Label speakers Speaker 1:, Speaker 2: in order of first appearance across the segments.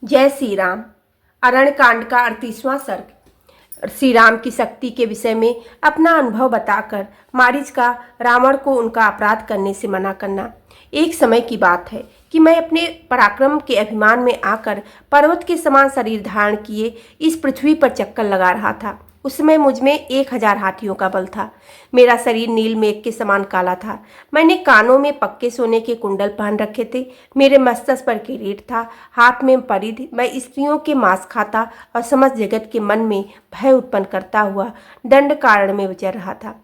Speaker 1: जय श्री राम। अरण्य कांड का 38वां सर्ग। श्री राम की शक्ति के विषय में अपना अनुभव बताकर मारीच का रावण को उनका अपराध करने से मना करना। एक समय की बात है कि मैं अपने पराक्रम के अभिमान में आकर पर्वत के समान शरीर धारण किए इस पृथ्वी पर चक्कर लगा रहा था। उस समय मुझ में 1000 हाथियों का बल था। मेरा शरीर नील मेघ के समान काला था। मैंने कानों में पक्के सोने के कुंडल पहन रखे थे। मेरे मस्तक पर किरीट था, हाथ में परिधि। मैं स्त्रियों के मांस खाता और समस्त जगत के मन में भय उत्पन्न करता हुआ दंड कारण में विचर रहा था।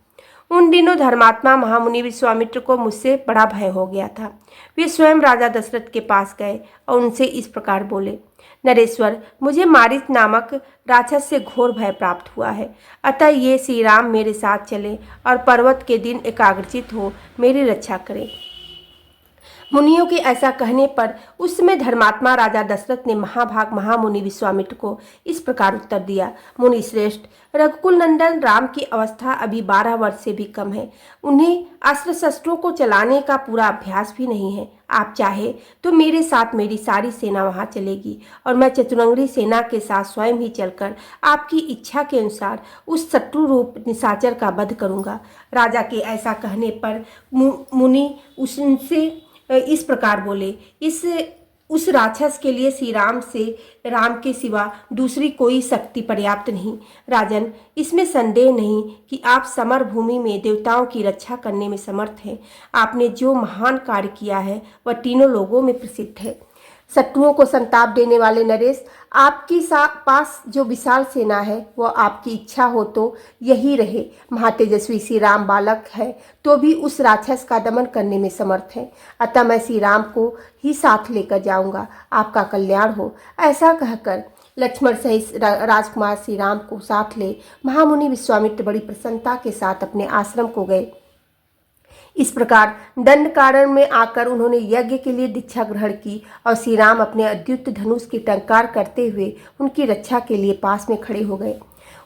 Speaker 1: उन दिनों धर्मात्मा महामुनि विश्वामित्र को मुझसे बड़ा भय हो गया था। वे स्वयं राजा दशरथ के पास गए और उनसे इस प्रकार बोले, नरेश्वर, मुझे मारीच नामक राक्षस से घोर भय प्राप्त हुआ है। अतः ये श्री राम मेरे साथ चले और पर्वत के दिन एकाग्रचित हो मेरी रक्षा करें। मुनियों के ऐसा कहने पर उस समय धर्मात्मा राजा दशरथ ने महाभाग महामुनि विश्वामित्र को इस प्रकार उत्तर दिया, मुनि श्रेष्ठ, रघुकुल नंदन राम की अवस्था अभी 12 वर्ष से भी कम है। उन्हें अस्त्र शस्त्रों को चलाने का पूरा अभ्यास भी नहीं है। आप चाहे तो मेरे साथ मेरी सारी सेना वहां चलेगी और मैं चतुरंगी सेना के साथ स्वयं ही चलकर आपकी इच्छा के अनुसार उस शत्रु रूप निशाचर का वध करूंगा। राजा के ऐसा कहने पर मुनि उनसे इस प्रकार बोले, उस राक्षस के लिए श्री राम के सिवा दूसरी कोई शक्ति पर्याप्त नहीं। राजन, इसमें संदेह नहीं कि आप समर भूमि में देवताओं की रक्षा करने में समर्थ हैं। आपने जो महान कार्य किया है वह तीनों लोगों में प्रसिद्ध है। शत्रुओं को संताप देने वाले नरेश, आपकी पास जो विशाल सेना है वह आपकी इच्छा हो तो यही रहे। महातेजस्वी श्री राम बालक है तो भी उस राक्षस का दमन करने में समर्थ है। अतः मैं श्री राम को ही साथ लेकर जाऊंगा, आपका कल्याण हो। ऐसा कहकर लक्ष्मण सहित राजकुमार श्री राम को साथ ले महामुनि विश्वामित्र बड़ी प्रसन्नता के साथ अपने आश्रम को गए। इस प्रकार दंड कारण में आकर उन्होंने यज्ञ के लिए दीक्षा ग्रहण की और श्री राम अपने अद्युत धनुष की टंकार करते हुए उनकी रक्षा के लिए पास में खड़े हो गए।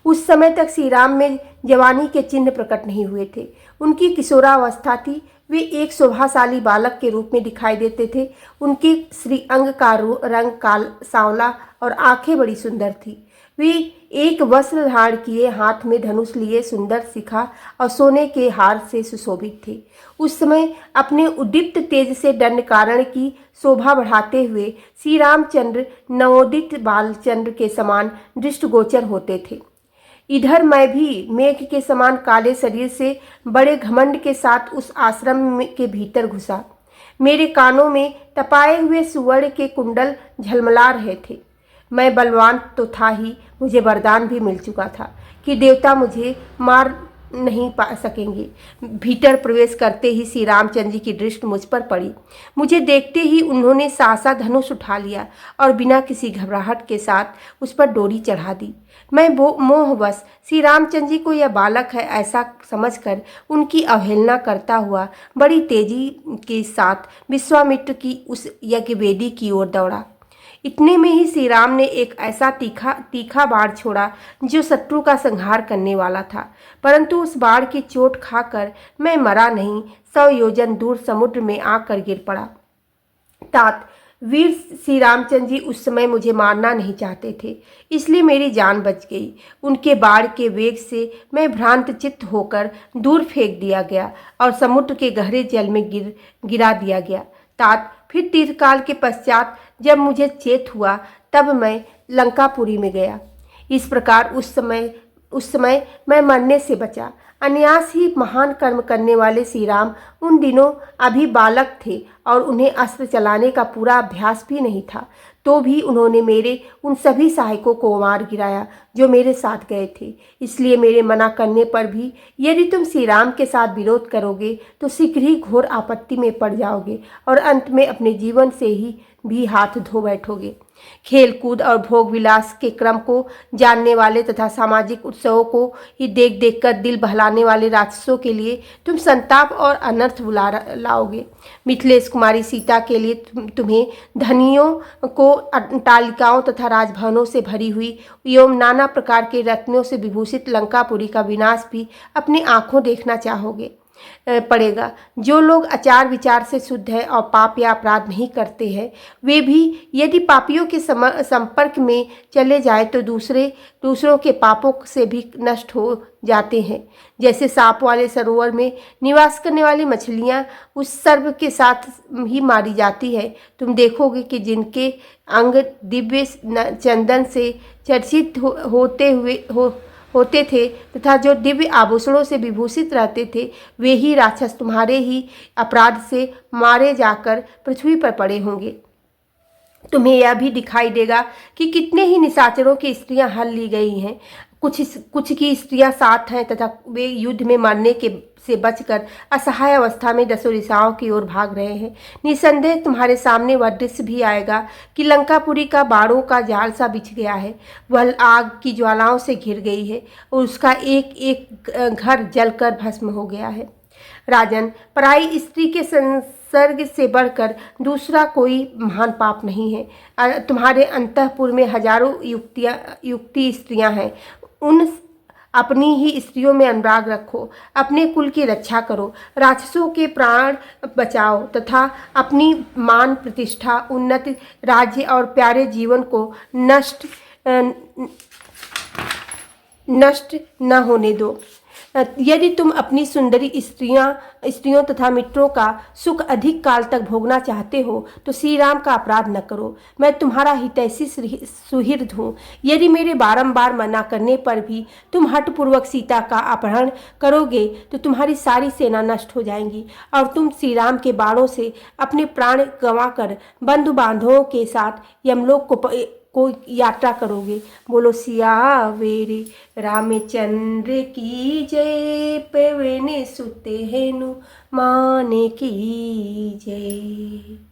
Speaker 1: उस समय तक श्री राम में जवानी के चिन्ह प्रकट नहीं हुए थे। उनकी किशोरावस्था थी। वे एक शोभाशाली बालक के रूप में दिखाई देते थे। उनके श्री अंग का रंग काल सांवला और आंखें बड़ी सुंदर थी। वे एक वस्त्र धारण किए, हाथ में धनुष लिए सुंदर शिखा और सोने के हार से सुशोभित थे। उस समय अपने उद्दीप्त तेज से दंडकारण्य की शोभा बढ़ाते हुए श्री रामचंद्र नवोदित बालचंद्र के समान दृष्टिगोचर होते थे। इधर मैं भी मेघ के समान काले शरीर से बड़े घमंड के साथ उस आश्रम के भीतर घुसा। मेरे कानों में तपाए हुए सुवर्ण के कुंडल झलमला रहे थे। मैं बलवान तो था ही, मुझे वरदान भी मिल चुका था कि देवता मुझे मार नहीं पा सकेंगे। भीतर प्रवेश करते ही श्री रामचंद्र जी की दृष्टि मुझ पर पड़ी। मुझे देखते ही उन्होंने सहसा धनुष उठा लिया और बिना किसी घबराहट के साथ उस पर डोरी चढ़ा दी। मैं मोहवश श्री रामचंद्र जी को यह बालक है ऐसा समझकर उनकी अवहेलना करता हुआ बड़ी तेजी के साथ विश्वामित्र की उस यज्ञ वेदी की ओर दौड़ा। इतने में ही श्री राम ने एक ऐसा तीखा बाण छोड़ा जो शत्रु का संहार करने वाला था, परंतु उस बाण की चोट खाकर मैं मरा नहीं, 100 योजन दूर समुद्र में आकर गिर पड़ा। तात वीर श्री रामचंद्र जी उस समय मुझे मारना नहीं चाहते थे, इसलिए मेरी जान बच गई। उनके बाण के वेग से मैं भ्रांत चित्त होकर दूर फेंक दिया गया और समुद्र के गहरे जल में गिरा दिया गया। तात फिर दीर्घकाल के पश्चात जब मुझे चेत हुआ तब मैं लंकापुरी में गया। इस प्रकार उस समय मैं मरने से बचा। अनायास ही महान कर्म करने वाले श्री राम उन दिनों अभी बालक थे और उन्हें अस्त्र चलाने का पूरा अभ्यास भी नहीं था, तो भी उन्होंने मेरे उन सभी सहायकों को मार गिराया जो मेरे साथ गए थे। इसलिए मेरे मना करने पर भी यदि तुम श्री राम के साथ विरोध करोगे तो शीघ्र ही घोर आपत्ति में पड़ जाओगे और अंत में अपने जीवन से ही भी हाथ धो बैठोगे। खेल कूद और भोग विलास के क्रम को जानने वाले तथा सामाजिक उत्सवों को ही देख देख कर दिल बहलाने वाले राक्षसों के लिए तुम संताप और अनर्थ बुला लाओगे। मिथिलेश कुमारी सीता के लिए तुम्हें धनियों को अट्टालिकाओं तथा राजभवनों से भरी हुई एवं नाना प्रकार के रत्नों से विभूषित लंकापुरी का विनाश भी अपनी आंखों देखना चाहोगे। पड़ेगा। जो लोग आचार विचार से शुद्ध है और पाप या अपराध नहीं करते हैं, वे भी यदि पापियों के संपर्क में चले जाए तो दूसरों के पापों से भी नष्ट हो जाते हैं। जैसे सांप वाले सरोवर में निवास करने वाली मछलियां उस सर्प के साथ ही मारी जाती है। तुम देखोगे कि जिनके अंग दिव्य चंदन से चर्चित होते थे तथा जो दिव्य आभूषणों से विभूषित रहते थे, वे ही राक्षस तुम्हारे ही अपराध से मारे जाकर पृथ्वी पर पड़े होंगे। तुम्हें यह भी दिखाई देगा कि कितने ही निशाचरों की स्त्रियां हल ली गई हैं। कुछ की स्त्रियां साथ हैं तथा वे युद्ध में मरने से बचकर असहाय अवस्था में दसों दिशाओं की ओर भाग रहे हैं। निसंदेह तुम्हारे सामने वह दृश्य भी आएगा कि लंकापुरी का बाड़ों का जाल सा बिछ गया है। वह आग की ज्वालाओं से घिर गई है और उसका एक एक घर जलकर भस्म हो गया है। राजन, पराई स्त्री के संसर्ग से बढ़कर दूसरा कोई महान पाप नहीं है। तुम्हारे अंतःपुर में हजारों युक्ति स्त्रियां हैं। उन अपनी ही स्त्रियों में अनुराग रखो, अपने कुल की रक्षा करो, राक्षसों के प्राण बचाओ तथा अपनी मान प्रतिष्ठा, उन्नति, राज्य और प्यारे जीवन को नष्ट न होने दो। यदि तुम अपनी सुंदरी स्त्रियों तथा मित्रों का सुख अधिक काल तक भोगना चाहते हो तो श्री राम का अपराध न करो। मैं तुम्हारा हितैषी सुहृद हूँ। यदि मेरे बारंबार मना करने पर भी तुम हठपूर्वक सीता का अपहरण करोगे तो तुम्हारी सारी सेना नष्ट हो जाएंगी और तुम श्री राम के बाणों से अपने प्राण गंवाकर बंधु बांधवों के साथ यमलोक को यात्रा करोगे। बोलो सियावेरी रामचंद्र की जय, पवन सुत हनुमान की जय।